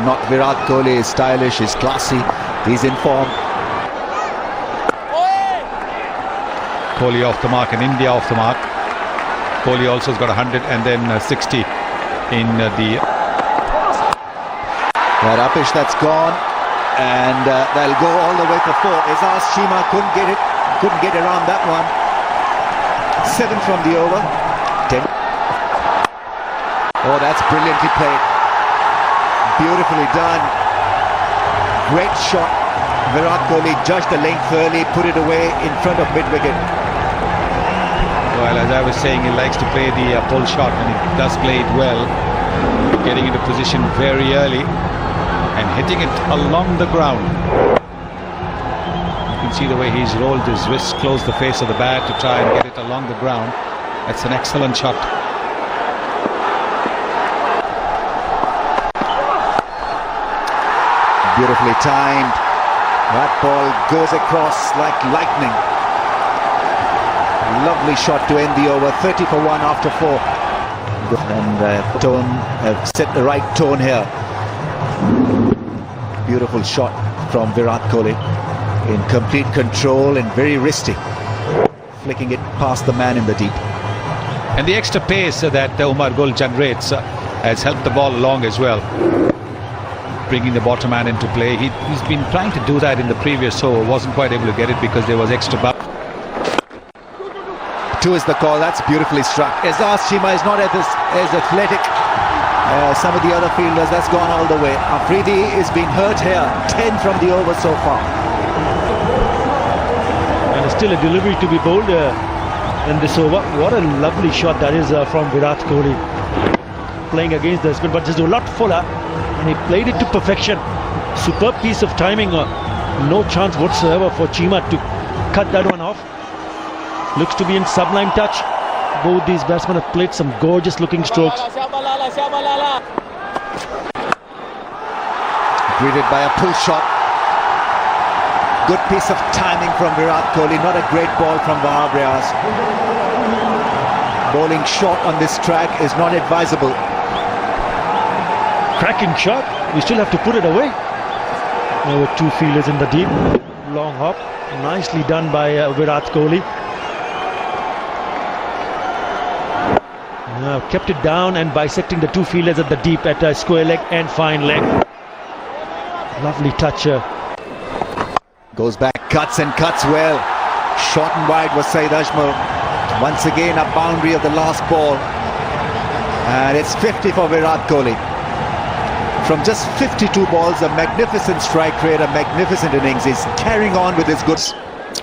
Not Virat Kohli is stylish, he's classy, he's in form. Kohli off the mark and India off the mark. Kohli also has got 100 and then 60 in the... That upish that's gone, and they'll go all the way for 4. Izaz Cheema couldn't get around that one. 7 from the over. 10. Oh, that's brilliantly played. Beautifully done. Great shot. Virat Kohli judged the length early, put it away in front of mid-wicket. Well, as I was saying, he likes to play the pull shot, and he does play it well. Getting into position very early and hitting it along the ground. You can see the way he's rolled his wrists, close the face of the bat to try and get it along the ground. That's an excellent shot. Beautifully timed. That ball goes across like lightning. Lovely shot to end the over. 30 for 1 after 4. And tone have set the right tone here. Beautiful shot from Virat Kohli, in complete control and very risky, flicking it past the man in the deep. And the extra pace that Umar Gul generates has helped the ball along as well, bringing the bottom man into play. He's been trying to do that in the previous over, wasn't quite able to get it because there was extra bump. 2 is the call. That's beautifully struck. Izaz Cheema is not as athletic some of the other fielders. That's gone all the way. Afridi is being hurt here. 10 from the over so far. And still a delivery to be bowled in this over. What a lovely shot that is from Virat Kohli. Playing against the spin, but just a lot fuller. And he played it to perfection. Superb piece of timing. No chance whatsoever for Cheema to cut that one off. Looks to be in sublime touch. Both these batsmen have played some gorgeous looking strokes. Greeted by a pull shot. Good piece of timing from Virat Kohli. Not a great ball from Wahab Riaz. Bowling short on this track is not advisable. Cracking shot. We still have to put it away. There were 2 fielders in the deep. Long hop. Nicely done by Virat Kohli. Kept it down and bisecting the 2 fielders at the deep at a square leg and fine leg. Lovely touch. Goes back, cuts and cuts well. Short and wide was Saeed Ajmal. Once again a boundary of the last ball. And it's 50 for Virat Kohli. From just 52 balls, a magnificent strike rate, a magnificent innings. He's carrying on with his goods.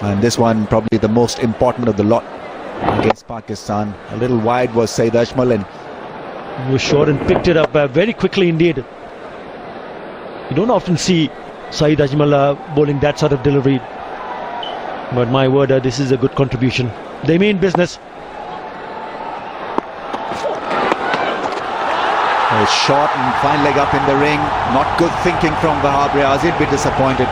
And this one probably the most important of the lot. Against Pakistan. A little wide was Saeed Ajmal, and he was short and picked it up very quickly indeed. You don't often see Saeed Ajmal bowling that sort of delivery, but my word, this is a good contribution. They mean business. A short and fine leg up in the ring. Not good thinking from Wahab Riaz. He'd be disappointed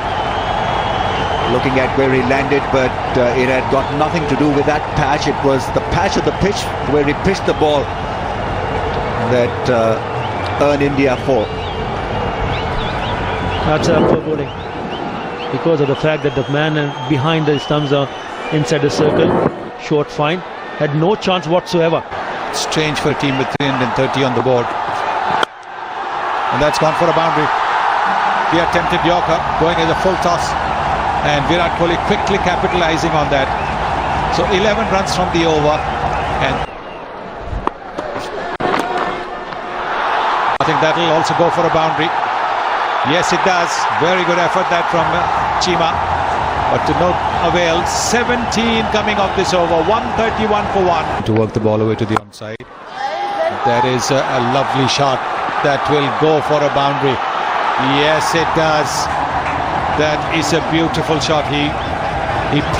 looking at where he landed, but it had got nothing to do with that patch. It was the patch of the pitch where he pitched the ball that earned India 4. That's poor bowling because of the fact that the man behind the stumps are inside the circle. Short fine, had no chance whatsoever. Strange for a team with 330 on the board. And that's gone for a boundary. The attempted Yorker going as a full toss. And Virat Kohli quickly capitalizing on that. So 11 runs from the over, and I think that will also go for a boundary. Yes, it does. Very good effort that from Cheema, but to no avail. 17 coming off this over. 131 for 1 to work the ball away to the onside. That is a lovely shot that will go for a boundary. Yes, it does. That is a beautiful shot. He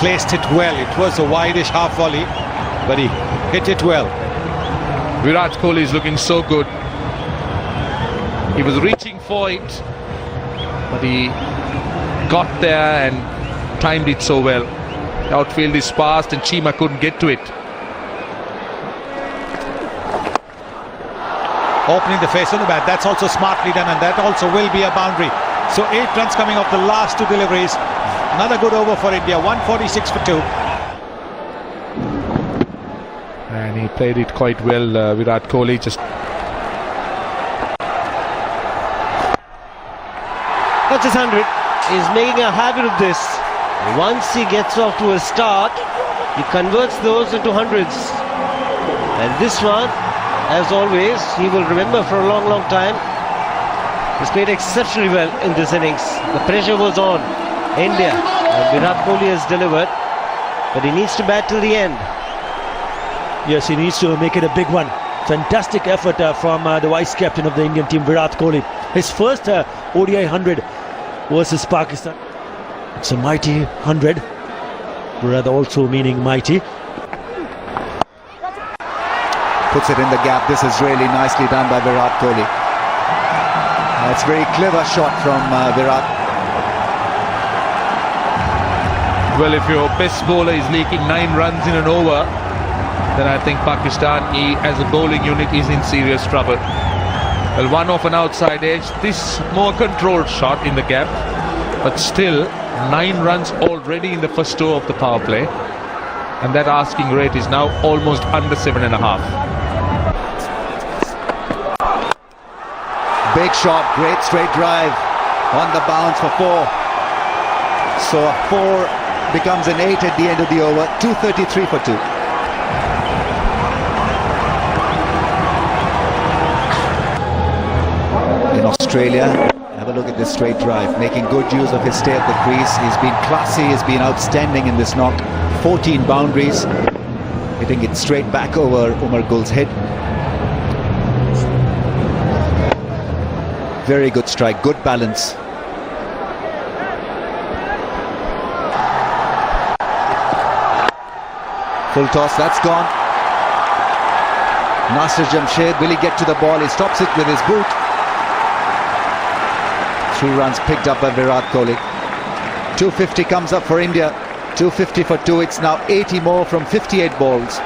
placed it well. It was a wideish half volley, but he hit it well. Virat Kohli is looking so good. He was reaching for it, but he got there and timed it so well. The outfield is fast and Cheema couldn't get to it. opening the face of the bat. That's also smartly done, and that also will be a boundary. So 8 runs coming off the last 2 deliveries. Another good over for India, 146 for 2. And he played it quite well, Virat Kohli. Just touches 100. He's making a habit of this. Once he gets off to a start, he converts those into hundreds. And this one, as always, he will remember for a long, long time. He's played exceptionally well in this innings. The pressure was on India, and Virat Kohli has delivered, but he needs to bat till the end. Yes, he needs to make it a big one. Fantastic effort from the vice captain of the Indian team, Virat Kohli. His first ODI 100 versus Pakistan. It's a mighty 100, rather also meaning mighty. Puts it in the gap. This is really nicely done by Virat Kohli. That's a very clever shot from Virat. well, if your best bowler is leaking 9 runs in an over, then I think Pakistan, as a bowling unit, is in serious trouble. Well, one off an outside edge, this more controlled shot in the gap, but still 9 runs already in the first over of the power play, and that asking rate is now almost under 7.5. Big shot, great straight drive on the bounce for 4. So a 4 becomes an 8 at the end of the over. 233 for 2. In Australia, have a look at this straight drive, making good use of his stay at the crease. He's been classy, he's been outstanding in this knock. 14 boundaries, hitting it straight back over Umar Gul's head. Very good strike, good balance. Full toss, that's gone. Nasir Jamshed, will he get to the ball? He stops it with his boot. 3 runs picked up by Virat Kohli. 250 comes up for India. 250 for 2. It's now 80 more from 58 balls.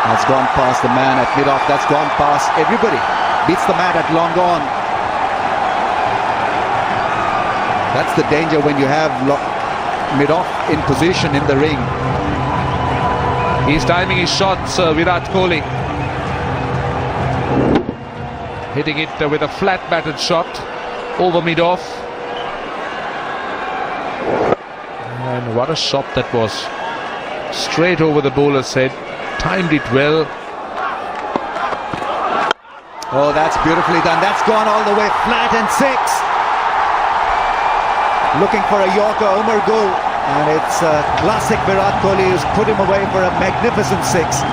That's gone past the man at mid-off. That's gone past everybody. Beats the man at long on. That's the danger when you have mid-off in position in the ring. He's timing his shots, Virat Kohli. Hitting it with a flat batted shot over mid-off. And what a shot that was. Straight over the bowler's head. Timed it well. Oh, that's beautifully done. That's gone all the way flat and 6. Looking for a Yorker, Umar Gul. And it's a classic Virat Kohli who's put him away for a magnificent 6.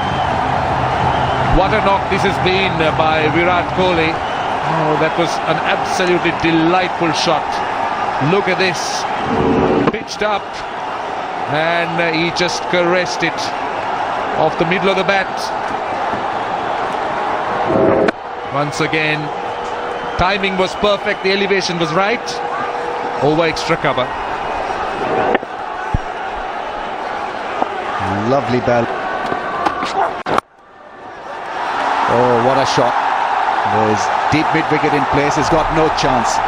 What a knock this has been by Virat Kohli. Oh, that was an absolutely delightful shot. Look at this. Pitched up. And he just caressed it off the middle of the bat. Once again, timing was perfect, the elevation was right. Over extra cover. Lovely ball. Oh, what a shot. There's deep mid-wicket in place. He's got no chance.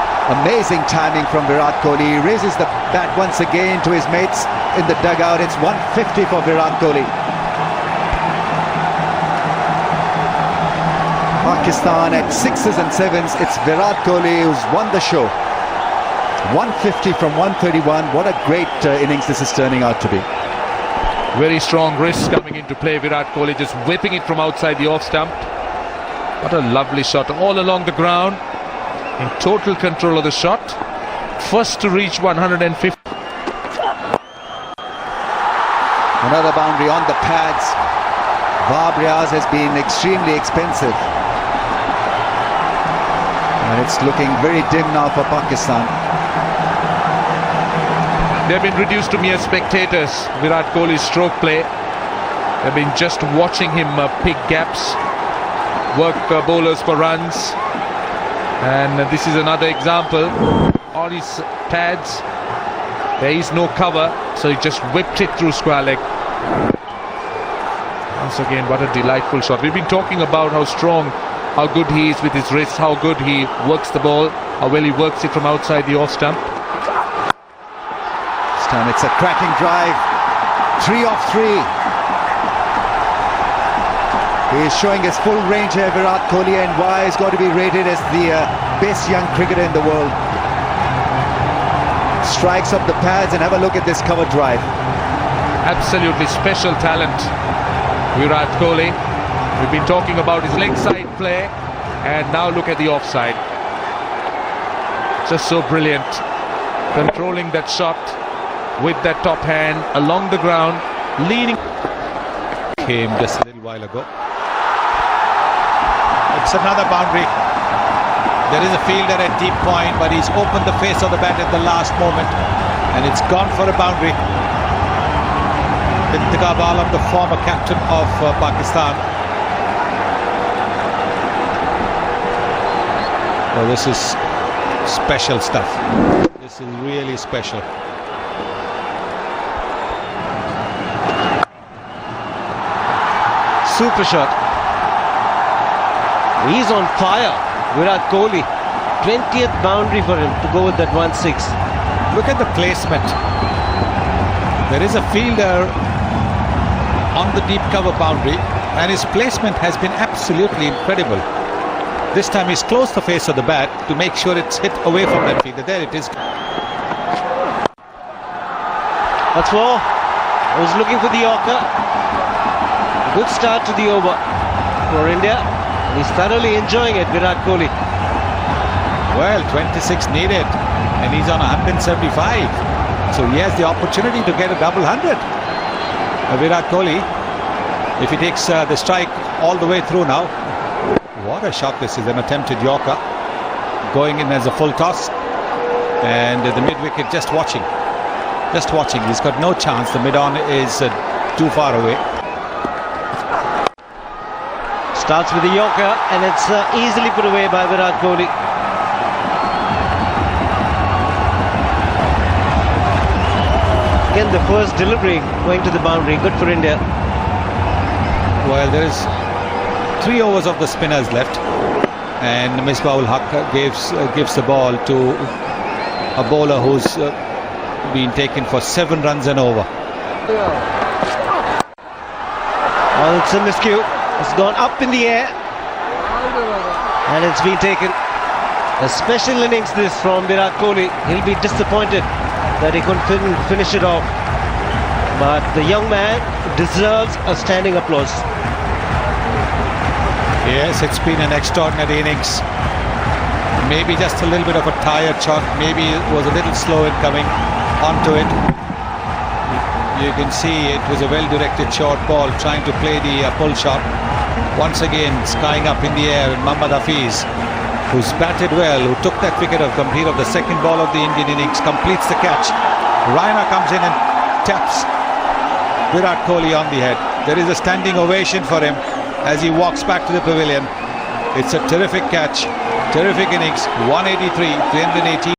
Amazing timing from Virat Kohli. He raises the bat once again to his mates in the dugout. It's 150 for Virat Kohli. Pakistan at 6s and 7s. It's Virat Kohli who's won the show. 150 from 131. What a great innings this is turning out to be. Very strong wrists coming into play. Virat Kohli just whipping it from outside the off stump. What a lovely shot all along the ground. In total control of the shot. First to reach 150. Another boundary on the pads. Riaz has been extremely expensive. And it's looking very dim now for Pakistan. They've been reduced to mere spectators. Virat Kohli's stroke play. They've been just watching him pick gaps, work bowlers for runs. And this is another example. On his pads, there is no cover, so he just whipped it through square leg. Once again, what a delightful shot. We've been talking about how strong, how good he is with his wrists, how good he works the ball, how well he works it from outside the off stump. This time it's a cracking drive. 3 off 3. He is showing his full range here, Virat Kohli, and why he's got to be rated as the best young cricketer in the world. Strikes up the pads, and have a look at this cover drive. Absolutely special talent, Virat Kohli. We've been talking about his leg side play, and now look at the offside. Just so brilliant, controlling that shot with that top hand along the ground, leaning. Came just a little while ago. It's another boundary. There is a fielder at deep point, but he's opened the face of the bat at the last moment, and it's gone for a boundary. Intikhab Alam, the former captain of Pakistan. Well, this is special stuff. This is really special. Super shot. He's on fire, Virat Kohli. 20th boundary for him to go with that 1-6. Look at the placement. There is a fielder on the deep cover boundary, and his placement has been absolutely incredible. This time he's closed the face of the bat to make sure it's hit away from that fielder. There it is. That's 4. I was looking for the Yorker. Good start to the over for India. He's thoroughly enjoying it, Virat Kohli. Well, 26 needed, and he's on 175. So he has the opportunity to get a double 100. Virat Kohli, if he takes the strike all the way through now. What a shot this is, an attempted Yorker. Going in as a full toss. And the mid-wicket just watching. Just watching. He's got no chance. The mid-on is too far away. Starts with the Yorker, and it's easily put away by Virat Kohli. Again, the first delivery going to the boundary. Good for India. Well, there is 3 overs of the spinners left, and Misbah-ul-Haq gives the ball to a bowler who's been taken for 7 runs and over. Well, it's a miscue. It's gone up in the air, and it's been taken. A special innings this from Virat Kohli. He'll be disappointed that he couldn't finish it off, but the young man deserves a standing applause. Yes, it's been an extraordinary innings. Maybe just a little bit of a tired shot. Maybe it was a little slow in coming onto it. You can see it was a well-directed short ball, trying to play the pull shot. Once again, skying up in the air, and Mohammad Hafiz, who's batted well, who took that wicket of Gambhir of the second ball of the Indian innings, completes the catch. Raina comes in and taps Virat Kohli on the head. There is a standing ovation for him as he walks back to the pavilion. It's a terrific catch, terrific innings, 183, 318.